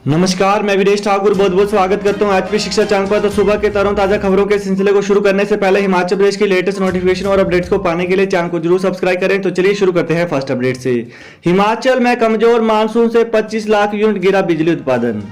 नमस्कार, मैं विदेश ठाकुर बहुत बहुत स्वागत करता हूं एचपी शिक्षा चैनल पर। तो सुबह के ताजा खबरों के सिलसिले को शुरू करने से पहले हिमाचल प्रदेश की लेटेस्ट नोटिफिकेशन और अपडेट्स को पाने के लिए चैनल को जरूर सब्सक्राइब करें। तो चलिए शुरू करते हैं फर्स्ट अपडेट से। हिमाचल में कमजोर मानसून से 25 लाख यूनिट गिरा बिजली उत्पादन।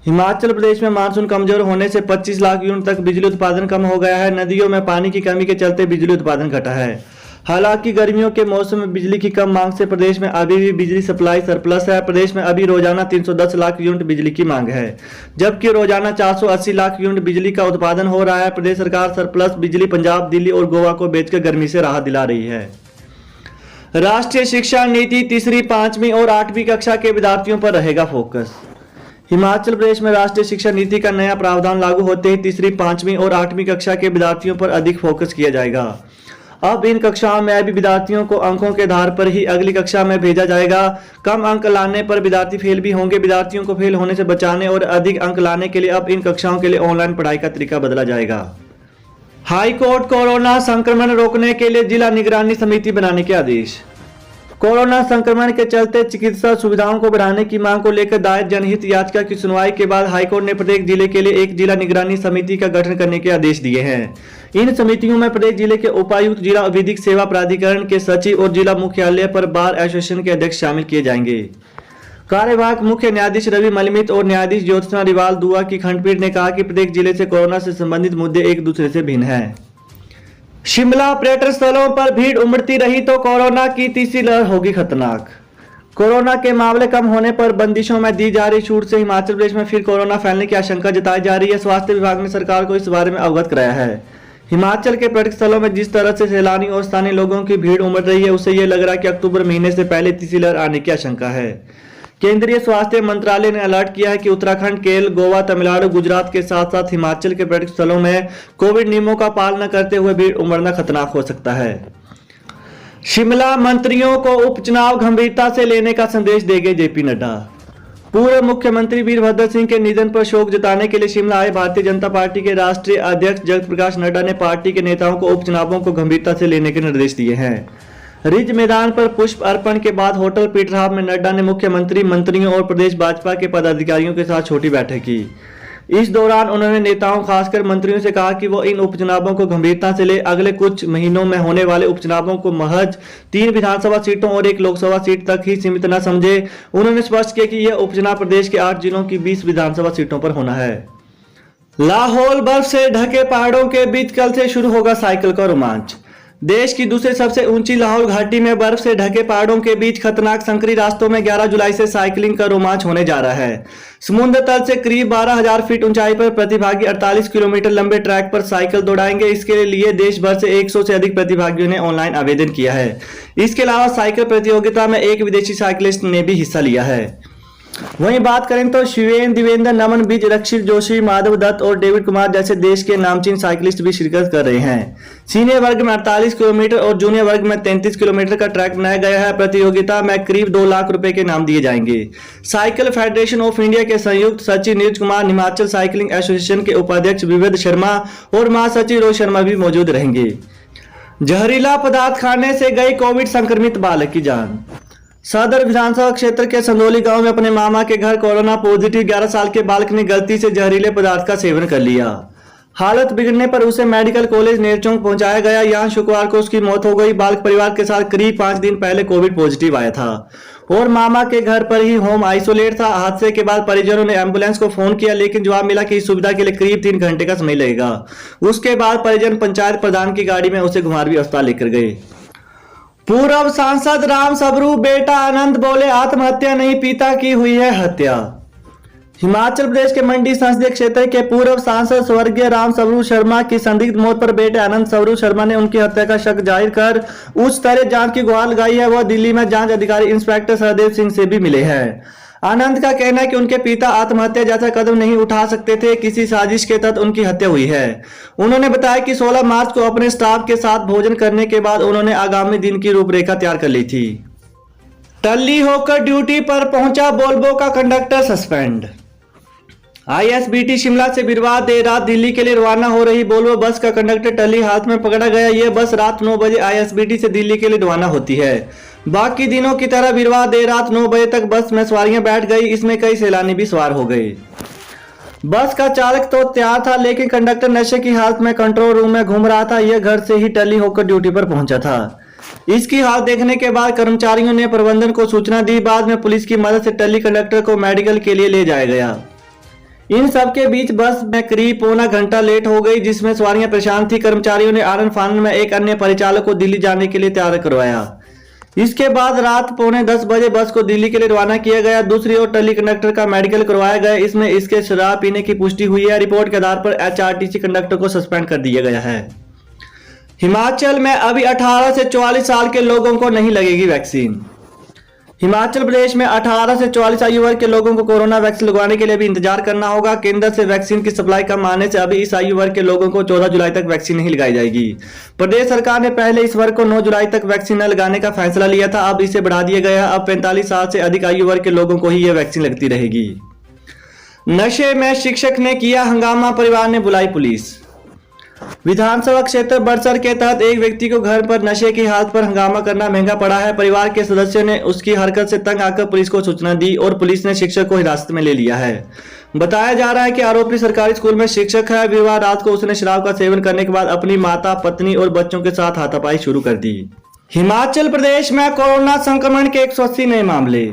हिमाचल प्रदेश में मानसून कमजोर होने से 25 लाख यूनिट तक बिजली उत्पादन कम हो गया है। नदियों में पानी की कमी के चलते बिजली उत्पादन घटा है। हालांकि गर्मियों के मौसम में बिजली की कम मांग से प्रदेश में अभी भी बिजली सप्लाई सरप्लस है। प्रदेश में अभी रोजाना 310 लाख यूनिट बिजली की मांग है, जबकि रोजाना 480 लाख यूनिट बिजली का उत्पादन हो रहा है। प्रदेश सरकार सरप्लस बिजली पंजाब, दिल्ली और गोवा को बेचकर गर्मी से राहत दिला रही है। राष्ट्रीय शिक्षा नीति तीसरी, 5वीं और 8वीं कक्षा के विद्यार्थियों पर रहेगा फोकस। हिमाचल प्रदेश में राष्ट्रीय शिक्षा नीति का नया प्रावधान लागू होते ही तीसरी, 5वीं और 8वीं कक्षा के विद्यार्थियों पर अधिक फोकस किया जाएगा। अब इन कक्षाओं में अभी विद्यार्थियों को अंकों के आधार पर ही अगली कक्षा में भेजा जाएगा। कम अंक लाने पर विद्यार्थी फेल भी होंगे। विद्यार्थियों को फेल होने से बचाने और अधिक अंक लाने के लिए अब इन कक्षाओं के लिए ऑनलाइन पढ़ाई का तरीका बदला जाएगा। हाई कोर्ट कोरोना संक्रमण रोकने के लिए जिला निगरानी समिति बनाने के आदेश। कोरोना संक्रमण के चलते चिकित्सा सुविधाओं को बढ़ाने की मांग को लेकर दायर जनहित याचिका की सुनवाई के बाद हाईकोर्ट ने प्रत्येक जिले के लिए एक जिला निगरानी समिति का गठन करने के आदेश दिए हैं। इन समितियों में प्रत्येक जिले के उपायुक्त, जिला विधिक सेवा प्राधिकरण के सचिव और जिला मुख्यालय पर बार एसोसिएशन के अध्यक्ष शामिल किए जाएंगे। कार्यवाहक मुख्य न्यायाधीश रवि मलिमित और न्यायाधीश ज्योत्सना रिवाल दुआ की खंडपीठ ने कहा कि प्रत्येक जिले से कोरोना से संबंधित मुद्दे एक दूसरे से भिन्न हैं। शिमला पर्यटन स्थलों पर भीड़ उमड़ती रही तो कोरोना की तीसरी लहर होगी खतरनाक। कोरोना के मामले कम होने पर बंदिशों में दी जा रही छूट से हिमाचल प्रदेश में फिर कोरोना फैलने की आशंका जताई जा रही है। स्वास्थ्य विभाग ने सरकार को इस बारे में अवगत कराया है। हिमाचल के पर्यटक स्थलों में जिस तरह से सैलानी और स्थानीय लोगों की भीड़ उमड़ रही है, उससे यह लग रहा है कि अक्टूबर महीने से पहले तीसरी लहर आने की आशंका है। केंद्रीय स्वास्थ्य मंत्रालय ने अलर्ट किया है कि उत्तराखंड, केरल, गोवा, तमिलनाडु, गुजरात के साथ साथ हिमाचल के पर्यटक स्थलों में कोविड नियमों का पालन करते हुए भीड़ उमड़ना खतरनाक हो सकता है। शिमला मंत्रियों को उपचुनाव गंभीरता से लेने का संदेश देंगे जेपी नड्डा। पूर्व मुख्यमंत्री वीरभद्र सिंह के निधन पर शोक जताने के लिए शिमला आए भारतीय जनता पार्टी के राष्ट्रीय अध्यक्ष जगत प्रकाश नड्डा ने पार्टी के नेताओं को उपचुनावों को गंभीरता से लेने के निर्देश दिए हैं। रिज मैदान पर पुष्प अर्पण के बाद होटल पीटरहाफ में नड्डा ने मुख्यमंत्री, मंत्रियों और प्रदेश भाजपा के पदाधिकारियों के साथ छोटी बैठक की। इस दौरान उन्होंने नेताओं, खासकर मंत्रियों से कहा कि वो इन उपचुनावों को गंभीरता से ले अगले कुछ महीनों में होने वाले उपचुनावों को महज 3 विधानसभा सीटों और 1 लोकसभा सीट तक ही सीमित न समझे। उन्होंने स्पष्ट किया कि यह उपचुनाव प्रदेश के 8 जिलों की 20 विधानसभा सीटों पर होना है। लाहौल बर्फ से ढके पहाड़ों के बीच कल से शुरू होगा साइकिल का रोमांच। देश की दूसरी सबसे ऊंची लाहौल घाटी में बर्फ से ढके पहाड़ों के बीच खतरनाक संकरी रास्तों में 11 जुलाई से साइकिलिंग का रोमांच होने जा रहा है। समुद्र तल से करीब 12,000 फीट ऊंचाई पर प्रतिभागी 48 किलोमीटर लंबे ट्रैक पर साइकिल दौड़ाएंगे। इसके लिए देश भर से 100 से अधिक प्रतिभागियों ने ऑनलाइन आवेदन किया है। इसके अलावा साइकिल प्रतियोगिता में एक विदेशी साइकिलिस्ट ने भी हिस्सा लिया है। वहीं बात करें तो शिवेन, देवेंद्र, नमन विज, रक्षित जोशी, माधव दत्त और डेविड कुमार जैसे देश के नामचीन साइकिलिस्ट भी शिरकत कर रहे हैं। सीनियर वर्ग में 48 किलोमीटर और जूनियर वर्ग में 33 किलोमीटर का ट्रैक बनाया गया है। प्रतियोगिता में करीब 2 लाख रुपए के इनाम दिए जाएंगे। साइकिल फेडरेशन ऑफ इंडिया के संयुक्त सचिव नीरज कुमार, हिमाचल साइकिलिंग एसोसिएशन के उपाध्यक्ष विविध शर्मा और महासचिव रोहित शर्मा भी मौजूद रहेंगे। जहरीला पदार्थ खाने से गई कोविड संक्रमित बालक की जान। सदर विधानसभा क्षेत्र के संदोली गांव में अपने मामा के घर कोरोना पॉजिटिव 11 साल के बालक ने गलती से जहरीले पदार्थ का सेवन कर लिया। हालत बिगड़ने पर उसे मेडिकल कॉलेज नेरचौक पहुंचाया गया। यहां शुक्रवार को उसकी मौत हो गई। बालक परिवार के साथ करीब 5 दिन पहले कोविड पॉजिटिव आया था और मामा के घर पर ही होम आइसोलेट था। हादसे के बाद परिजनों ने एम्बुलेंस को फोन किया, लेकिन जवाब मिला कि इस सुविधा के लिए करीब 3 घंटे का समय लगेगा। उसके बाद परिजन पंचायत प्रधान की गाड़ी में उसे घुमारवी अस्पताल लेकर गए। पूर्व सांसद राम सबरू बेटा आनंद बोले, आत्महत्या नहीं, पिता की हुई है हत्या। हिमाचल प्रदेश के मंडी संसदीय क्षेत्र के पूर्व सांसद स्वर्गीय राम सबरू शर्मा की संदिग्ध मौत पर बेटे आनंद सबरू शर्मा ने उनकी हत्या का शक जाहिर कर उच्च स्तरीय जांच की गुहार लगाई है। वह दिल्ली में जांच अधिकारी इंस्पेक्टर सहदेव सिंह से भी मिले हैं। आनंद का कहना है कि उनके पिता आत्महत्या जैसा कदम नहीं उठा सकते थे, किसी साजिश के तहत उनकी हत्या हुई है। उन्होंने बताया कि 16 मार्च को अपने स्टाफ के साथ भोजन करने के बाद उन्होंने आगामी दिन की रूपरेखा तैयार कर ली थी। टल्ली होकर ड्यूटी पर पहुंचा वोल्वो का कंडक्टर सस्पेंड। आईएसबीटी शिमला से वीरवार देर रात दिल्ली के लिए रवाना हो रही वोल्वो बस का कंडक्टर टल्ली हाथ में पकड़ा गया। यह बस रात 9 बजे आईएसबीटी से दिल्ली के लिए रवाना होती है। बाकी दिनों की तरह वीरवार देर रात 9 बजे तक बस में सवारियां बैठ गई। इसमें कई सैलानी भी सवार हो गए। बस का चालक तो तैयार था, लेकिन कंडक्टर नशे की हालत में कंट्रोल रूम में घूम रहा था। यह घर से ही टल्ली होकर ड्यूटी पर पहुंचा था। इसकी हालत देखने के बाद कर्मचारियों ने प्रबंधन को सूचना दी। बाद में पुलिस की मदद से टल्ली कंडक्टर को मेडिकल के लिए ले जाया गया। इन सब के बीच बस में करीब पौना घंटा लेट हो गई, जिसमें सवारियां परेशान थी। कर्मचारियों ने आनन फानन में एक अन्य परिचालक को दिल्ली जाने के लिए तैयार करवाया। इसके बाद रात 9:45 बजे बस को दिल्ली के लिए रवाना किया गया। दूसरी ओर टल्ली कंडक्टर का मेडिकल करवाया गया। इसमें इसके शराब पीने की पुष्टि हुई है। रिपोर्ट के आधार पर एचआरटीसी कंडक्टर को सस्पेंड कर दिया गया है। हिमाचल में अभी 18 से 44 साल के लोगों को नहीं लगेगी वैक्सीन। हिमाचल प्रदेश में 18 से 44 आयु वर्ग के लोगों को कोरोना वैक्सीन लगवाने के लिए भी इंतजार करना होगा। केंद्र से वैक्सीन की सप्लाई कम आने से अभी इस आयु वर्ग के लोगों को 14 जुलाई तक वैक्सीन नहीं लगाई जाएगी। प्रदेश सरकार ने पहले इस वर्ग को 9 जुलाई तक वैक्सीन न लगाने का फैसला लिया था। अब इसे बढ़ा दिया गया। अब 45 साल से अधिक आयु वर्ग के लोगों को ही यह वैक्सीन लगती रहेगी। नशे में शिक्षक ने किया हंगामा, परिवार ने बुलाई पुलिस। विधानसभा क्षेत्र बड़सर के तहत एक व्यक्ति को घर पर नशे की हालत पर हंगामा करना महंगा पड़ा है। परिवार के सदस्यों ने उसकी हरकत से तंग आकर पुलिस को सूचना दी और पुलिस ने शिक्षक को हिरासत में ले लिया है। बताया जा रहा है कि आरोपी सरकारी स्कूल में शिक्षक है। वीरवार रात को उसने शराब का सेवन करने के बाद अपनी माता, पत्नी और बच्चों के साथ हाथापाई शुरू कर दी। हिमाचल प्रदेश में कोरोना संक्रमण के 180 नए मामले।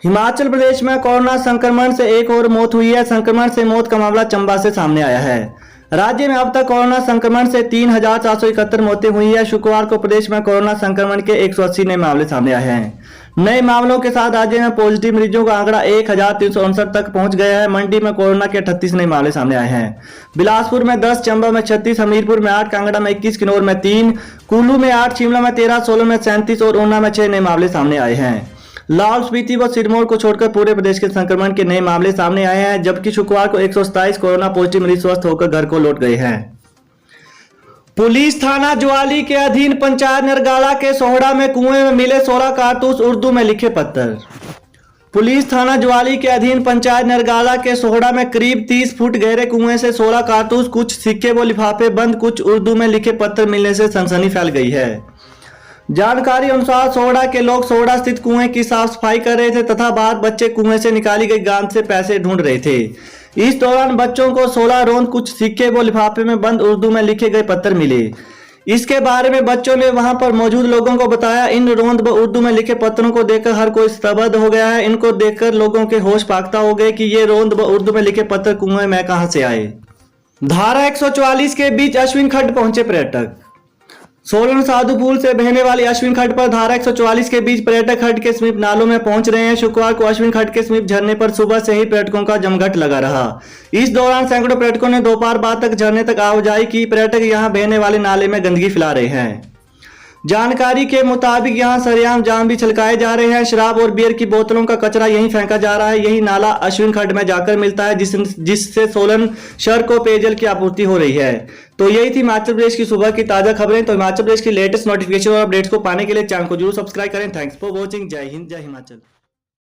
हिमाचल प्रदेश में कोरोना संक्रमण से एक और मौत हुई है। संक्रमण से मौत का मामला चंबा से सामने आया है। राज्य में अब तक कोरोना संक्रमण से 3,471 मौतें हुई है। शुक्रवार को प्रदेश में कोरोना संक्रमण के 180 नए मामले सामने आए हैं। नए मामलों के साथ राज्य में पॉजिटिव मरीजों का आंकड़ा 1,359 तक पहुंच गया है। मंडी में कोरोना के 38 नए मामले सामने आए हैं। बिलासपुर में 10, चंबा में 36, हमीरपुर में 8, कांगड़ा में 21, किन्नौर में 3, कुल्लू में 8, शिमला में 13, सोलन में 37 और ऊना में 6 नए मामले सामने आए हैं। लाहौल स्पीति व सिरमौर को छोड़कर पूरे प्रदेश के संक्रमण के नए मामले सामने आए हैं, जबकि शुक्रवार को 127 कोरोना पॉजिटिव मरीज स्वस्थ होकर घर को लौट गए हैं। पुलिस थाना ज्वाली के अधीन पंचायत नरगाड़ा के सोहड़ा में कुएं में मिले 16 कारतूस, उर्दू में लिखे पत्थर। पुलिस थाना ज्वाली के अधीन पंचायत नरगाड़ा के सोहड़ा में करीब 30 फुट गहरे कुएं से 16 कारतूस, कुछ सिक्के व लिफाफे बंद, कुछ उर्दू में लिखे पत्थर मिलने से सनसनी फैल गई है। जानकारी अनुसार सोहड़ा के लोग सोहड़ा स्थित कुएं की साफ सफाई कर रहे थे तथा बाहर बच्चे कुएं से निकाली गई गांठ से पैसे ढूंढ रहे थे। इस दौरान बच्चों को 16 रोंद, कुछ सिक्के व लिफाफे में बंद उर्दू में लिखे गए पत्थर मिले। इसके बारे में बच्चों ने वहां पर मौजूद लोगों को बताया। इन रोंद व उर्दू में लिखे पत्थरों को देखकर हर कोई स्तब्ध हो गया है। इनको देखकर लोगों के होश पाख्ता हो गए कि ये रोंद व उर्दू में लिखे पत्थर कुएं में कहां से आए। धारा 144 के बीच अश्विन खड्ड पहुंचे पर्यटक। सोलन साधुपुल से बहने वाली अश्विन खड्ड पर धारा 144 के बीच पर्यटक खड्ड के समीप नालों में पहुंच रहे हैं। शुक्रवार को अश्विन खड्ड के समीप झरने पर सुबह से ही पर्यटकों का जमघट लगा रहा। इस दौरान सैकड़ों पर्यटकों ने दोपहर बाद तक झरने तक आवाजाही की। पर्यटक यहां बहने वाले नाले में गंदगी फैला रहे हैं। जानकारी के मुताबिक यहां सरेआम जाम भी छलकाए जा रहे हैं। शराब और बियर की बोतलों का कचरा यहीं फेंका जा रहा है। यही नाला अश्विन खड्ड में जाकर मिलता है, जिससे सोलन शहर को पेयजल की आपूर्ति हो रही है। तो यही थी हिमाचल प्रदेश की सुबह की ताजा खबरें। तो हिमाचल प्रदेश की लेटेस्ट नोटिफिकेशन और अपडेट्स को पाने के लिए चैनल को जरूर सब्सक्राइब करें। Thanks for watching. जय हिंद, जय हिमाचल।